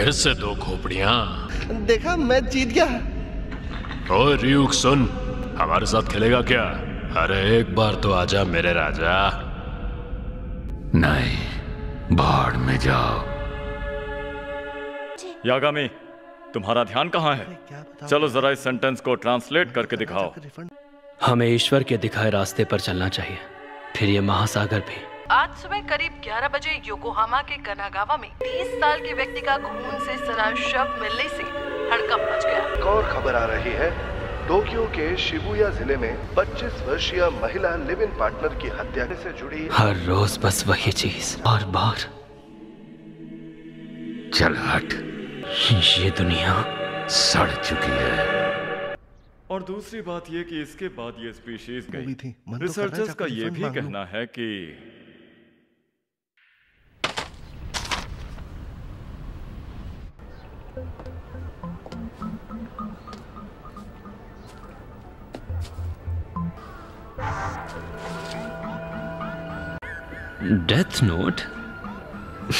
फिर से 2 खोपड़ियां। देखा, मैं जीत गया। ओए रियूक सुन, हमारे साथ खेलेगा क्या? अरे एक बार तो आजा मेरे राजा। नहीं, बाढ़ में जाओ। यागामी, तुम्हारा ध्यान कहाँ है? चलो जरा इस सेंटेंस को ट्रांसलेट करके दिखाओ। हमें ईश्वर के दिखाए रास्ते पर चलना चाहिए, फिर ये महासागर भी। आज सुबह करीब 11 बजे योकोहामा के कनागावा में 30 साल के व्यक्ति का खून से सना शव मिलने से हड़कंप मच गया। एक और खबर आ रही है। टोक्यो के शिबुया जिले में 25 वर्षीय महिला लिव इन पार्टनर की हत्या से जुड़ी हर रोज बस वही चीज, बार बार। चल हट, ये दुनिया सड़ चुकी है। और दूसरी बात ये कि इसके बाद ये स्पीशीज गई। थी। रिसर्चर्स का ये भी कहना है कि डेथ नोट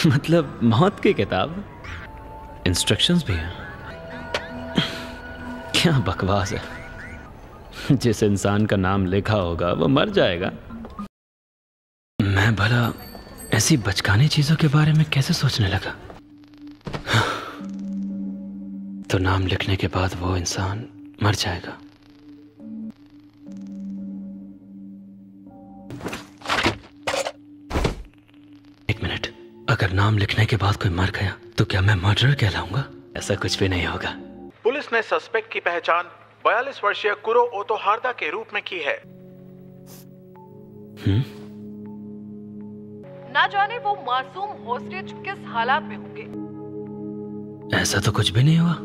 मतलब मौत की किताब, इंस्ट्रक्शंस भी हैं। क्या बकवास है, जिस इंसान का नाम लिखा होगा वो मर जाएगा। मैं भला ऐसी बचकानी चीजों के बारे में कैसे सोचने लगा? तो नाम लिखने के बाद वो इंसान मर जाएगा। एक मिनट, अगर नाम लिखने के बाद कोई मर गया तो क्या मैं मर्डरर कहलाऊंगा? ऐसा कुछ भी नहीं होगा। पुलिस ने सस्पेक्ट की पहचान 42 वर्षीय कुरो ओतोहार्दा के रूप में की है। ना जाने वो मासूम होस्टेज किस हालात में होंगे। ऐसा तो कुछ भी नहीं हुआ।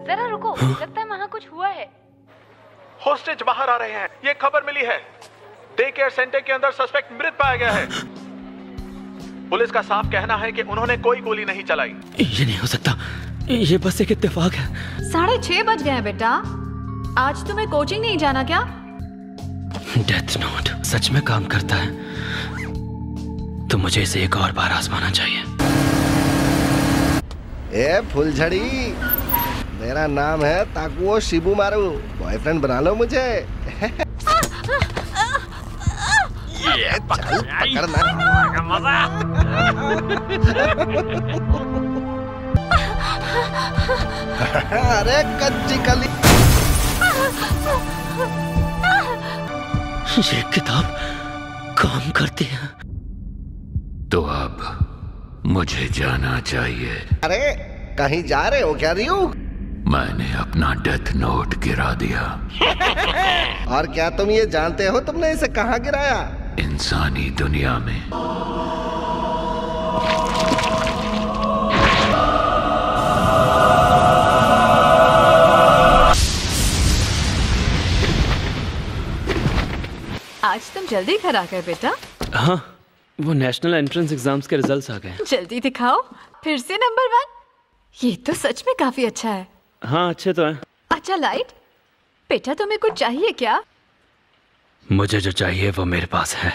जरा रुको, लगता है वहाँ कुछ हुआ है। होस्टेज बाहर आ रहे हैं, ये खबर मिली है। डे केयर सेंटर के अंदर सस्पेक्ट मृत पाया गया है। पुलिस का साफ कहना है कि उन्होंने कोई गोली नहीं चलाई। ये नहीं हो सकता, ये बस एक इत्तेफाक है। 6:30 बज गए हैं बेटा, आज तुम्हें कोचिंग नहीं जाना क्या? डेथ नोट सच में काम करता है तो मुझे इसे एक और बार आजमाना चाहिए। ए फुलझड़ी, मेरा नाम है ताकुओ शिबुमारू। बॉयफ्रेंड बना लो मुझे। ये चल पकड़ना। अरे कच्ची कली। ये किताब काम करती है। तो अब मुझे जाना चाहिए। अरे कहीं जा रहे हो क्या रियू? मैंने अपना डेथ नोट गिरा दिया। और क्या तुम ये जानते हो तुमने इसे कहाँ गिराया? इंसानी दुनिया में। आज तुम जल्दी घर आ गए बेटा। हाँ, वो नेशनल एंट्रेंस एग्जाम्स के रिजल्ट्स आ गए। जल्दी दिखाओ, फिर से नंबर 1। ये तो सच में काफी अच्छा है। हाँ अच्छे तो हैं। अच्छा लाइट, बेटा तुम्हें कुछ चाहिए क्या? मुझे जो चाहिए वो मेरे पास है।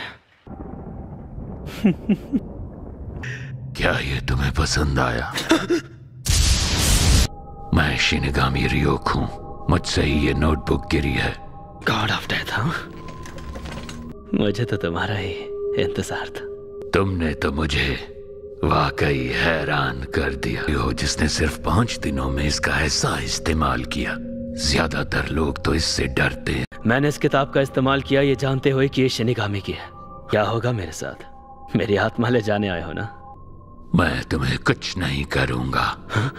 क्या ये तुम्हें पसंद आया? मैं शिनिगामी रियोक हूँ, मुझसे ही ये नोटबुक गिरी है। God of death. हाँ, मुझे तो तुम्हारा ही इंतजार था। तुमने तो मुझे वाकई हैरान कर दिया हो, जिसने सिर्फ 5 दिनों में इसका ऐसा इस्तेमाल किया। ज्यादातर लोग तो इससे डरते हैं। मैंने इस किताब का इस्तेमाल किया ये जानते हुए कि ये शिनिगामी की है। क्या होगा मेरे साथ? मेरी आत्मा ले जाने आए हो ना? मैं तुम्हें कुछ नहीं करूंगा। हाँ?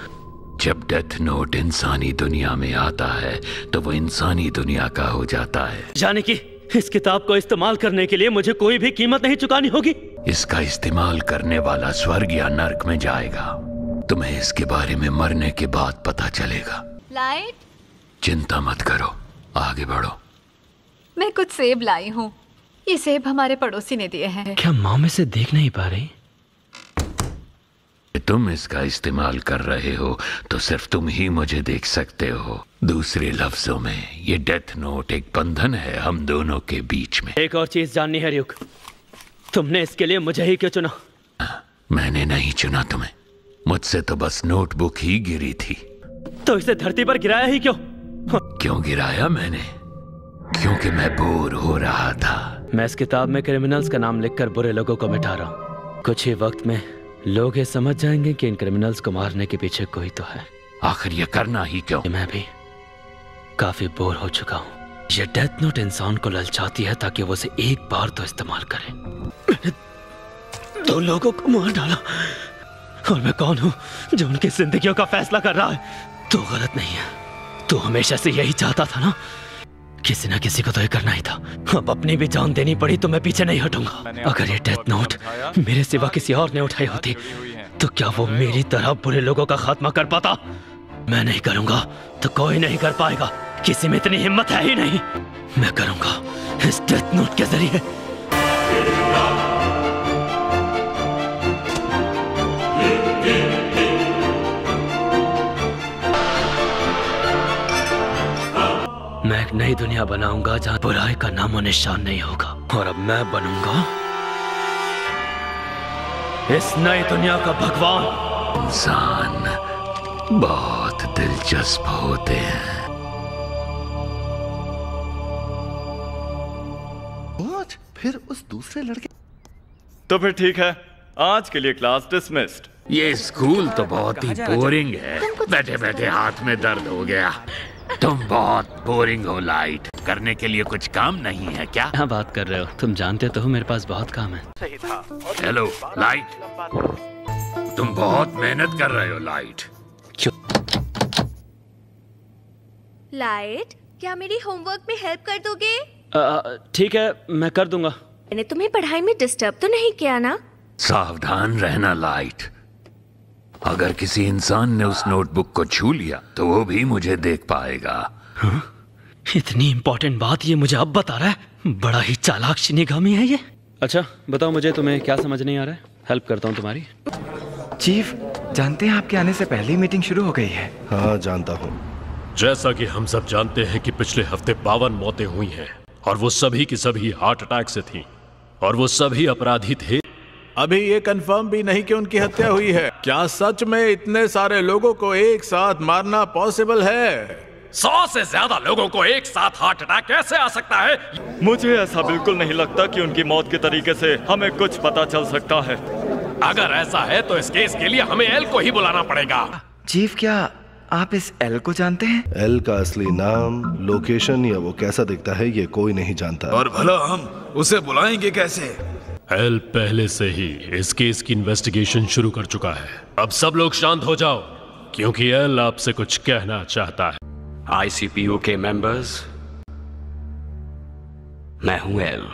जब डेथ नोट इंसानी दुनिया में आता है तो वो इंसानी दुनिया का हो जाता है। यानी कि इस किताब को इस्तेमाल करने के लिए मुझे कोई भी कीमत नहीं चुकानी होगी? इसका इस्तेमाल करने वाला स्वर्ग या नर्क में जाएगा। तुम्हें इसके बारे में मरने के बाद पता चलेगा। लाइट, चिंता मत करो, आगे बढ़ो। मैं कुछ सेब लाई हूँ। ये सेब हमारे पड़ोसी ने दिए हैं। क्या माँ में से देख नहीं पा रही? तुम इसका इस्तेमाल कर रहे हो तो सिर्फ तुम ही मुझे देख सकते हो। दूसरे लफ्जों में ये डेथ नोट एक बंधन है हम दोनों के बीच में। एक और चीज जाननी है रियुक, तुमने इसके लिए मुझे ही क्यों चुना? मैंने नहीं चुना तुम्हें, मुझसे तो बस नोटबुक ही गिरी थी। तो इसे धरती पर गिराया ही क्यों? क्यों गिराया मैंने? क्योंकि मैं बोर हो रहा था। मैं इस किताब में क्रिमिनल्स का नाम लिखकर बुरे लोगों को मिटा रहा हूँ। कुछ ही वक्त में लोग ये समझ जाएंगे कि इन क्रिमिनल्स को मारने के पीछे कोई तो है। आखिर ये करना ही क्यों? मैं भी काफी बोर हो चुका हूँ। ये डेथ नोट इंसान को ललचाती है ताकि वो उसे एक बार तो इस्तेमाल करे। मैंने 2 लोगों को मार डाला और मैं कौन हूँ जो उनकी जिंदगियों का फैसला कर रहा है? तू गलत नहीं है। तू हमेशा से यही चाहता था ना? किसी ना किसी को तो ये करना ही था। अब अपनी भी जान देनी पड़ी तो मैं पीछे नहीं हटूंगा। अगर ये डेथ नोट मेरे सिवा किसी और ने उठाई होती तो क्या वो मेरी तरह बुरे लोगों का खात्मा कर पाता? मैं नहीं करूंगा तो कोई नहीं कर पाएगा। किसी में इतनी हिम्मत है ही नहीं। मैं करूंगा इस डेथ नोट के जरिए। मैं एक नई दुनिया बनाऊंगा जहां बुराई का नामो निशान नहीं होगा। और अब मैं बनूंगा इस नई दुनिया का भगवान। इंसान बहुत दिलचस्प होते हैं। फिर उस दूसरे लड़के। तो फिर ठीक है, आज के लिए क्लास डिसमिस्ड। ये स्कूल तो बहुत ही बोरिंग है। बैठे बैठे हाथ में दर्द हो गया। तुम बहुत बोरिंग हो लाइट। करने के लिए कुछ काम नहीं है क्या? क्या बात कर रहे हो? तुम जानते तो हो मेरे पास बहुत काम है। हेलो लाइट, तुम बहुत मेहनत कर रहे हो लाइट। लाइट, क्या मेरी होमवर्क में हेल्प कर दोगे? ठीक है, मैं कर दूंगा। मैंने तुम्हें पढ़ाई में डिस्टर्ब तो नहीं किया ना? सावधान रहना लाइट। अगर किसी इंसान ने उस नोटबुक को छू लिया तो वो भी मुझे देख पाएगा। हाँ? इतनी इंपॉर्टेंट बात ये मुझे अब बता रहा है? बड़ा ही चालाक शिनिगामी है ये। अच्छा बताओ मुझे, तुम्हें क्या समझ नहीं आ रहा है? हेल्प करता हूँ तुम्हारी। चीफ, जानते हैं आपके आने से पहले ही मीटिंग शुरू हो गई है। हाँ जानता हूँ। जैसा कि हम सब जानते हैं कि पिछले हफ्ते 52 मौतें हुई हैं और वो सभी की सभी हार्ट अटैक से थीं और वो सभी अपराधी थे। अभी ये कंफर्म भी नहीं कि उनकी हत्या हुई है। क्या सच में इतने सारे लोगों को एक साथ मारना पॉसिबल है? 100 से ज्यादा लोगों को एक साथ हार्ट अटैक कैसे आ सकता है? मुझे ऐसा बिल्कुल नहीं लगता कि उनकी मौत के तरीके से हमें कुछ पता चल सकता है। अगर ऐसा है तो इस केस के लिए हमें एल को ही बुलाना पड़ेगा। चीफ, क्या आप इस एल को जानते हैं? एल का असली नाम, लोकेशन या वो कैसा दिखता है ये कोई नहीं जानता। और भला हम उसे बुलाएंगे कैसे? एल पहले से ही इस केस की इन्वेस्टिगेशन शुरू कर चुका है। अब सब लोग शांत हो जाओ क्योंकि एल आपसे कुछ कहना चाहता है। ICPO के मेंबर्स, मैं हूं एल।